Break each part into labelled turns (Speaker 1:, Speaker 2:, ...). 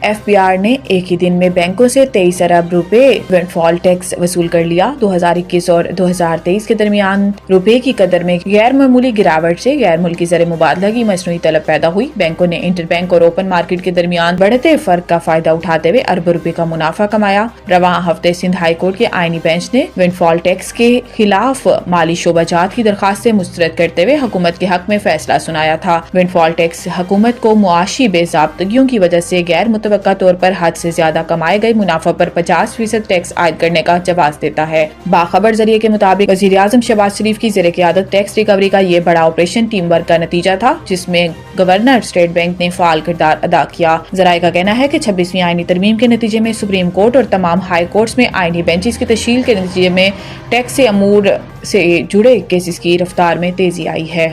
Speaker 1: FBR ने एक ही दिन में बैंकों से 23 अरब रुपए विंडफॉल टैक्स वसूल कर लिया। 2021 और 2023 के दरमियान रुपए की कदर में गैर मामूली गिरावट से गैर मुल्की ज़र मुबादला की मसनूई तलब पैदा हुई। बैंकों ने इंटरबैंक और ओपन मार्केट के दरमियान बढ़ते फर्क का फायदा उठाते हुए अरबों रुपए का मुनाफा कमाया। रवां हफ्ते सिंध हाई कोर्ट के आईनी बेंच ने विंडफॉल टैक्स के खिलाफ माली शोबाजात की दरखास्तें मुस्तरद करते हुए हुकूमत के हक में फैसला सुनाया था। विंडफॉल टैक्स हुकूमत को मुआशी बेज़ाब्तगियों की वजह से गैर मुतवक्का तौर पर हद से ज्यादा कमाए गए मुनाफा पर 50% टैक्स आयद करने का जवाब देता है। बाखबर जरिए के मुताबिक वज़ीर-ए-आज़म शहबाज शरीफ की ज़ेर क़यादत टैक्स रिकवरी का ये बड़ा ऑपरेशन टीम वर्क का नतीजा था, जिसमें गवर्नर स्टेट बैंक ने फाल किरदार अदा किया। जराये का कहना है कि 26वीं आईनी तरमीम के नतीजे में सुप्रीम कोर्ट और तमाम हाई कोर्ट्स में आईनी बेंचेस की तश्कील के नतीजे में टैक्स से अमूर से जुड़े केसेस की रफ्तार में तेजी आई है।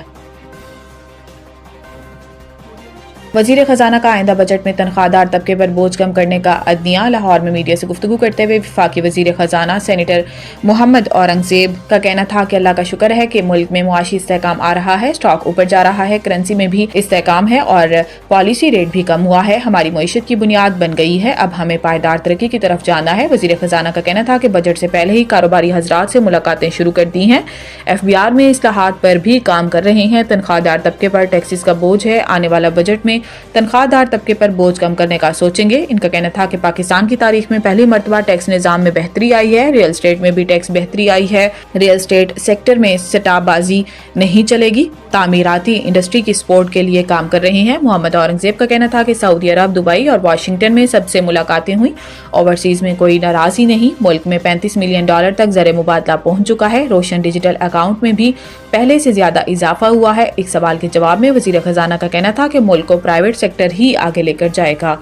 Speaker 1: वजीर खजाना का आइंदा बजट में तनख्वाहदार तबके पर बोझ कम करने का अदनिया। लाहौर में मीडिया से गुफ्तगू करते हुए वफाकी वजीर खजाना सेनेटर मोहम्मद औरंगजेब का कहना था कि अल्लाह का शुक्र है कि मुल्क में मुआशी इस्तेहकाम आ रहा है, स्टॉक ऊपर जा रहा है, करेंसी में भी इस्तेहकाम है और पॉलिसी रेट भी कम हुआ है। हमारी मईशत की बुनियाद बन गई है, अब हमें पायदार तरक्की की तरफ जाना है। वजीर खजाना का कहना था कि बजट से पहले ही कारोबारी हजरात से मुलाकातें शुरू कर दी हैं। एफबीआर में इस्लाहात पर भी काम कर रहे हैं। तनख्वाहदार तबके पर टैक्सेस का बोझ है, आने वाला बजट में तनख्वाहदार तबके पर बोझ कम करने का सोचेंगे। इनका कहना था कि पाकिस्तान की तारीख में पहली मरतबा टैक्स निजाम में बेहतरी आई है। रियल स्टेट में भी टैक्स बेहतरी आई है। रियल स्टेट सेक्टर में सट्टाबाजी नहीं चलेगी। तामीराती इंडस्ट्री की सपोर्ट के लिए काम कर रहे हैं। मोहम्मद औरंगजेब का कहना था कि सऊदी अरब, दुबई और वाशिंगटन में सबसे मुलाकातें हुई। ओवरसीज में कोई नाराजगी नहीं। मुल्क में $35 मिलियन तक ज़र मुबादला पहुंच चुका है। रोशन डिजिटल अकाउंट में भी पहले से ज्यादा इजाफा हुआ है। एक सवाल के जवाब में वजीर खजाना का कहना था कि मुल्क को प्राइवेट सेक्टर ही आगे लेकर जाएगा।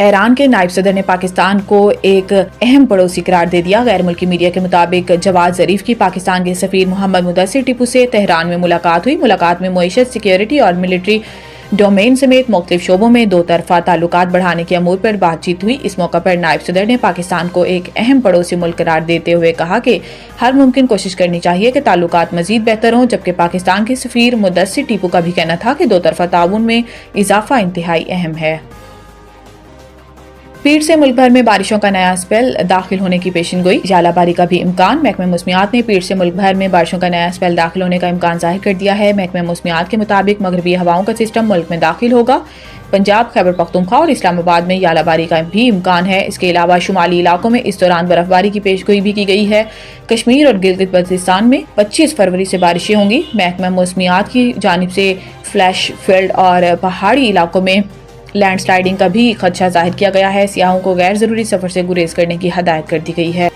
Speaker 1: ईरान के नायब सदर ने पाकिस्तान को एक अहम पड़ोसी करार दे दिया। गैर मुल्की मीडिया के मुताबिक जवाद जरीफ की पाकिस्तान के सफीर मोहम्मद मुदस्सिर टिपू से तेहरान में मुलाकात हुई। मुलाकात में मईशत, सिक्योरिटी और मिलिट्री डोमेन समेत मुख्तलिफ शोबों में दो तरफा ताल्लुकात बढ़ाने के अमूर पर बातचीत हुई। इस मौका पर नायब सदर ने पाकिस्तान को एक अहम पड़ोसी मुल्क करार देते हुए कहा कि हर मुमकिन कोशिश करनी चाहिए कि ताल्लुकात मजीद बेहतर हों। जबकि पाकिस्तान के सफीर मुदस्सिर टिपू का भी कहना था कि दो तरफा ताउन में इजाफा इंतहाई अहम है। पीर से मुल्क भर में बारिशों का नया स्पेल दाखिल होने की पेशिनगोई। जालाबारी का भी इम्कान। महकमे मौसमियात ने पीर से मुल्क भर में बारिशों का नया स्पेल दाखिल होने का इम्कान जाहिर कर दिया है। महकमे मौसमियात के मुताबिक मगरबी हवाओं का सिस्टम मुल्क में दाखिल होगा। पंजाब, खैबर पख्तूनख्वा और इस्लामाबाद में यालाबारी का भी इम्कान है। इसके अलावा शुमाली इलाकों में इस दौरान बर्फबारी की पेशगोई भी की गई है। कश्मीर और गिलगित बल्तिस्तान में 25 फरवरी से बारिशें होंगी। महकमा मौसमियात की जानिब से फ्लैश फील्ड और पहाड़ी इलाकों में लैंडस्लाइडिंग का भी खदशा जाहिर किया गया है। सियाहों को गैर जरूरी सफर से गुरेज करने की हदायत कर दी गई है।